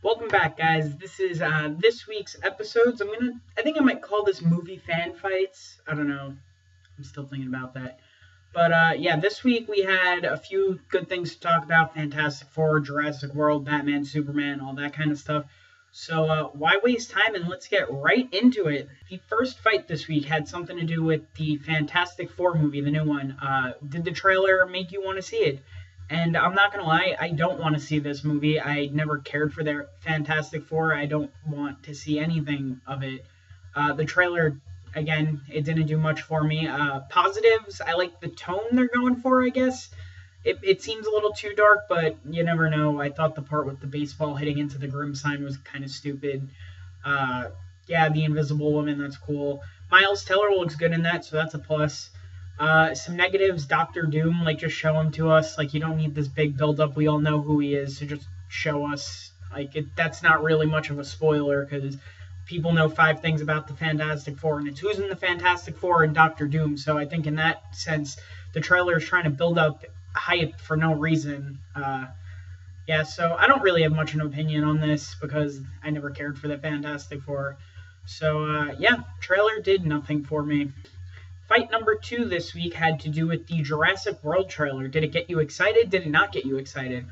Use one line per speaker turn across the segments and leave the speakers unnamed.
Welcome back, guys. This is this week's episodes. I think I might call this movie fan fights. I don't know. I'm still thinking about that. But yeah, this week we had a few good things to talk about: Fantastic Four, Jurassic World, Batman, Superman, all that kind of stuff. So why waste time, and let's get right into it. The first fight this week had something to do with the Fantastic Four movie, the new one. Did the trailer make you want to see it? And I'm not gonna lie, I don't want to see this movie. I never cared for their Fantastic Four. I don't want to see anything of it. The trailer, again, it didn't do much for me. Positives, I like the tone they're going for, I guess. It seems a little too dark, but you never know. I thought the part with the baseball hitting into the Grim sign was kind of stupid. Yeah, the Invisible Woman, that's cool. Miles Teller looks good in that, so that's a plus. Some negatives: Dr.Doom, just show him to us. You don't need this big build-up. We all know who he is, so just show us. That's not really much of a spoiler, because people know 5 things about the Fantastic Four, and it's who's in the Fantastic Four and Dr. Doom. So I think in that sense, the trailer is trying to build up hype for no reason. Yeah, so I don't really have much of an opinion on this, because I never cared for the Fantastic Four. So, yeah, trailer did nothing for me. Fight number 2 this week had to do with the Jurassic World trailer. Did it get you excited? Did it not get you excited?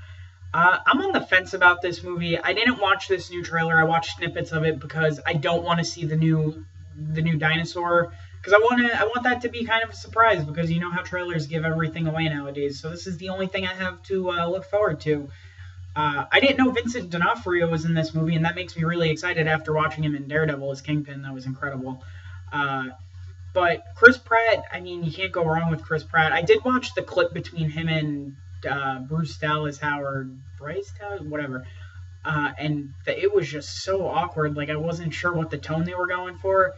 I'm on the fence about this movie. I didn't watch this new trailer. I watched snippets of it because I don't want to see the new dinosaur, because I want that to be kind of a surprise, because you know how trailers give everything away nowadays. So this is the only thing I have to look forward to. I didn't know Vincent D'Onofrio was in this movie, and that makes me really excited after watching him in Daredevil as Kingpin. That was incredible. But Chris Pratt, you can't go wrong with Chris Pratt. I did watch the clip between him and Bryce Dallas Howard, whatever. And it was just so awkward. I wasn't sure what the tone they were going for.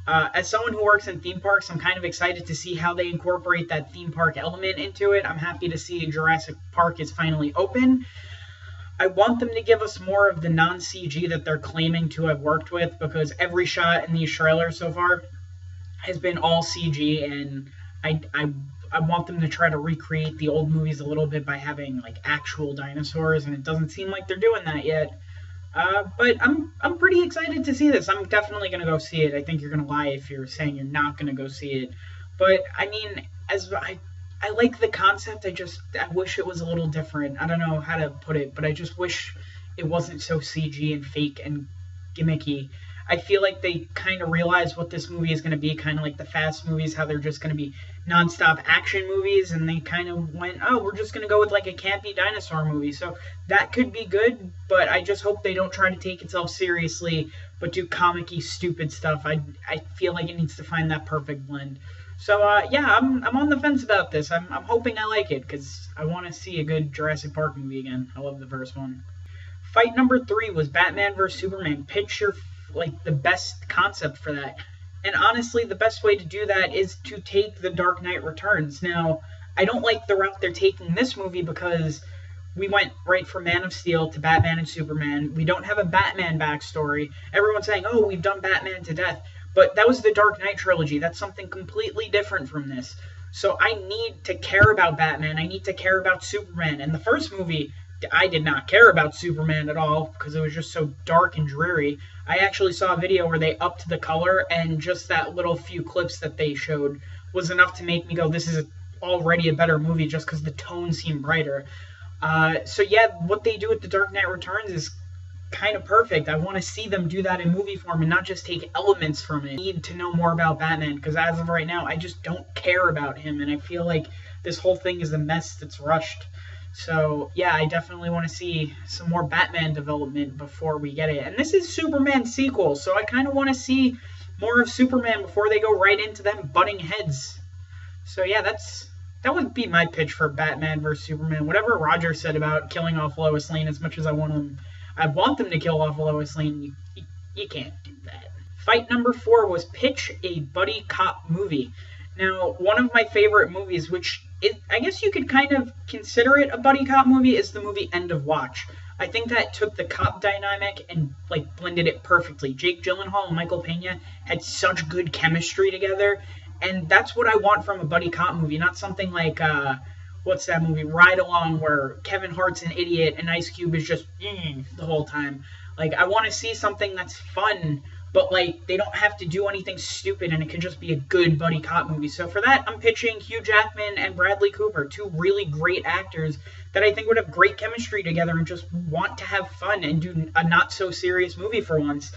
As someone who works in theme parks, I'm kind of excited to see how they incorporate that theme park element into it. I'm happy to see Jurassic Park is finally open. I want them to give us more of the non-CG that they're claiming to have worked with, because every shot in these trailers so far has been all CG, and I want them to try to recreate the old movies a little bit by having actual dinosaurs, and it doesn't seem like they're doing that yet. But I'm pretty excited to see this. I'm definitely gonna go see it. I think you're gonna lie if you're saying you're not gonna go see it. But as I like the concept. I wish it was a little different. I don't know how to put it, but I just wish it wasn't so CG and fake and gimmicky. I feel like they kind of realized what this movie is going to be, kind of like the Fast movies, how they're just going to be nonstop action movies, and they kind of went, oh, we're just going to go with a campy dinosaur movie. So that could be good, but I just hope they don't try to take itself seriously, but do comic-y, stupid stuff. I feel like it needs to find that perfect blend. So, yeah, I'm on the fence about this. I'm hoping I like it, because I want to see a good Jurassic Park movie again. I love the first one. Fight number 3 was Batman vs. Superman. Picture the best concept for that. And honestly, the best way to do that is to take The Dark Knight Returns. Now, I don't like the route they're taking this movie, because we went right from Man of Steel to Batman and Superman. We don't have a Batman backstory. Everyone's saying, oh, we've done Batman to death. But that was the Dark Knight trilogy. That's something completely different from this. So I need to care about Batman. I need to care about Superman. And the first movie, I did not care about Superman at all, because it was just so dark and dreary. I actually saw a video where they upped the color, and just that little few clips that they showed was enough to make me go, this is already a better movie, just because the tone seemed brighter. So yeah, what they do with The Dark Knight Returns is kind of perfect. I want to see them do that in movie form and not just take elements from it. I need to know more about Batman, because as of right now, I just don't care about him, and I feel like this whole thing is a mess that's rushed. So, yeah, I definitely want to see some more Batman development before we get it. And this is Superman's sequel, so I kind of want to see more of Superman before they go right into them butting heads. So, yeah, that would be my pitch for Batman vs. Superman. Whatever Roger said about killing off Lois Lane, as much as I want them to kill off Lois Lane, you can't do that. Fight number 4 was pitch a buddy cop movie. Now, one of my favorite movies, I guess you could kind of consider it a buddy cop movie, is the movie End of Watch. I think that took the cop dynamic and blended it perfectly. Jake Gyllenhaal and Michael Pena had such good chemistry together, and that's what I want from a buddy cop movie, not something like what's that movie, Ride Along, where Kevin Hart's an idiot and Ice Cube is just the whole time. Like, I want to see something that's fun, but like they don't have to do anything stupid, and it can just be a good buddy cop movie. So for that, I'm pitching Hugh Jackman and Bradley Cooper, two really great actors that I think would have great chemistry together and just want to have fun and do a not so serious movie for once.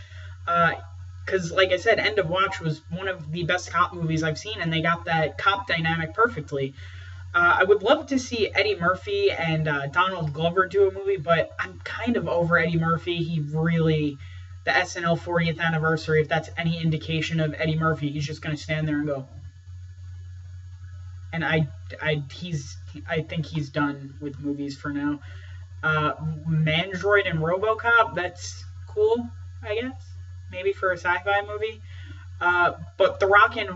Because, like I said, End of Watch was one of the best cop movies I've seen, and they got that cop dynamic perfectly. I would love to see Eddie Murphy and Donald Glover do a movie, but I'm kind of over Eddie Murphy. The SNL 40th anniversary, if that's any indication of Eddie Murphy, he's just going to stand there and go. And I think he's done with movies for now. Mandroid and RoboCop, that's cool, I guess. Maybe for a sci-fi movie. But The Rock and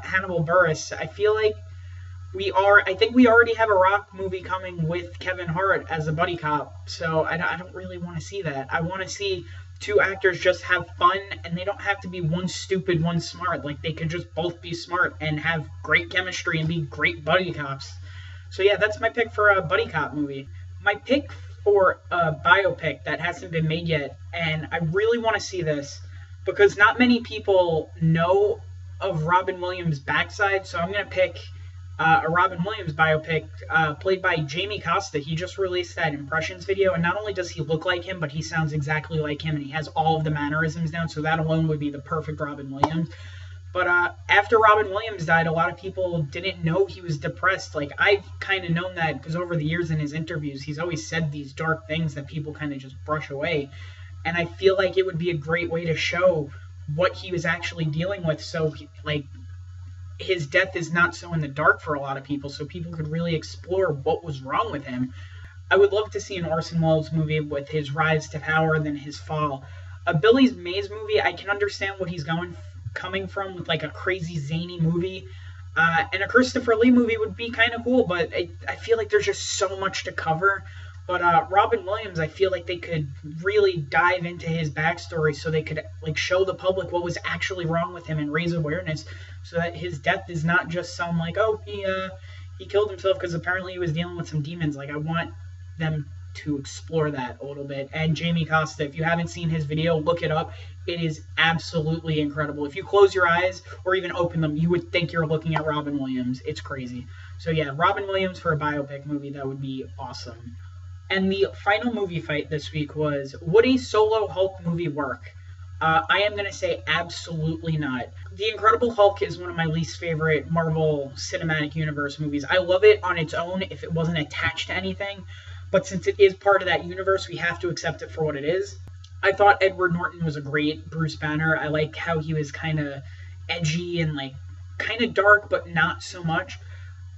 Hannibal Buress, I feel like I think we already have a Rock movie coming with Kevin Hart as a buddy cop, so I don't really want to see that. I want to see two actors just have fun, and they don't have to be one stupid, one smart. Like, they could just both be smart and have great chemistry and be great buddy cops. So yeah, that's my pick for a buddy cop movie. My pick for a biopic that hasn't been made yet, and I really want to see this, because not many people know of Robin Williams' backside, so I'm going to pick a Robin Williams biopic played by Jamie Costa. He just released that Impressions video, and not only does he look like him, but he sounds exactly like him, and he has all of the mannerisms down, so that alone would be the perfect Robin Williams. But after Robin Williams died, a lot of people didn't know he was depressed. Like, I've kind of known that because over the years in his interviews, he's always said these dark things that people kind of just brush away. And I feel like it would be a great way to show what he was actually dealing with, so, like, his death is not so in the dark for a lot of people, so people could really explore what was wrong with him. I would love to see an Orson Welles movie with his rise to power and then his fall. A Billy Mays movie, I can understand what he's coming from with like a crazy zany movie. And a Christopher Lee movie would be kind of cool, but I feel like there's just so much to cover. But Robin Williams, I feel like they could really dive into his backstory so they could like show the public what was actually wrong with him and raise awareness so that his death is not just some like, oh, he killed himself because apparently he was dealing with some demons. Like, I want them to explore that a little bit. And Jamie Costa, if you haven't seen his video, look it up. It is absolutely incredible. If you close your eyes or even open them, you would think you're looking at Robin Williams. It's crazy. So yeah, Robin Williams for a biopic movie, that would be awesome. And the final movie fight this week was, would a solo Hulk movie work? I am going to say absolutely not. The Incredible Hulk is one of my least favorite Marvel Cinematic Universe movies. I love it on its own if it wasn't attached to anything, but since it is part of that universe, we have to accept it for what it is. I thought Edward Norton was a great Bruce Banner. I like how he was kind of edgy and like kind of dark, but not so much.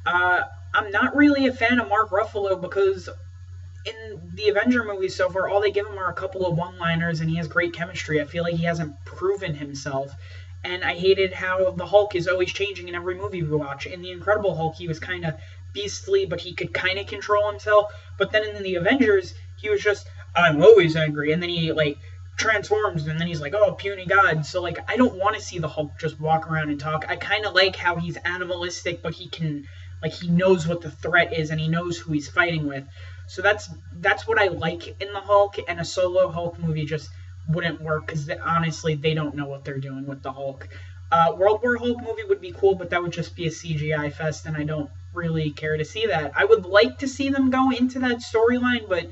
I'm not really a fan of Mark Ruffalo because in the Avenger movies so far, all they give him are a couple of one-liners, and he has great chemistry. I feel like he hasn't proven himself, and I hated how the Hulk is always changing in every movie we watch. In the Incredible Hulk, he was kind of beastly, but he could kind of control himself. But then in the Avengers, he was just, I'm always angry, and then he like transforms, and then he's like, oh, puny god. So like, I don't want to see the Hulk just walk around and talk. I kind of like how he's animalistic, but he can, like, he knows what the threat is, and he knows who he's fighting with. So that's what I like in the Hulk, and a solo Hulk movie just wouldn't work because honestly, they don't know what they're doing with the Hulk. World War Hulk movie would be cool, but that would just be a CGI fest, and I don't really care to see that. I would like to see them go into that storyline, but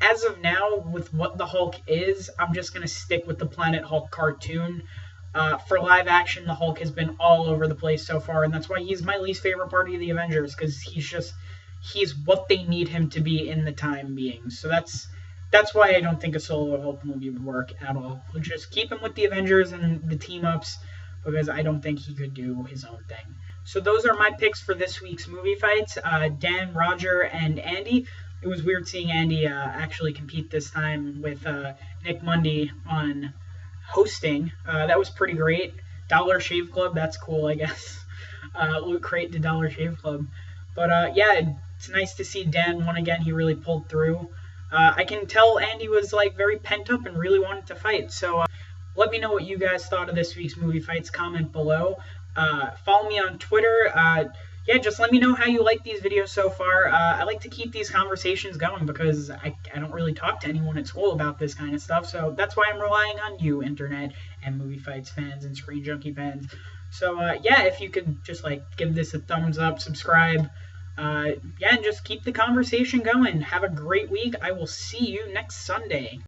as of now, with what the Hulk is, I'm just going to stick with the Planet Hulk cartoon. For live action, the Hulk has been all over the place so far, and that's why he's my least favorite part of the Avengers, because he's what they need him to be in the time being. So that's why I don't think a solo Hulk movie would work at all. We'll just keep him with the Avengers and the team-ups, because I don't think he could do his own thing. So those are my picks for this week's movie fights. Dan, Roger, and Andy. It was weird seeing Andy actually compete this time with Nick Mundy on hosting. That was pretty great. Dollar Shave Club, that's cool, I guess. Loot Crate to Dollar Shave Club. But yeah, it's nice to see Dan won again. He really pulled through. I can tell Andy was like very pent up and really wanted to fight. So let me know what you guys thought of this week's movie fights. Comment below. Follow me on Twitter. yeah, just let me know how you like these videos so far. I like to keep these conversations going because I don't really talk to anyone at school about this kind of stuff. So that's why I'm relying on you, internet and movie fights fans and Screen Junkie fans. So yeah, if you could just like give this a thumbs up, subscribe, yeah, and just keep the conversation going. Have a great week. I will see you next Sunday.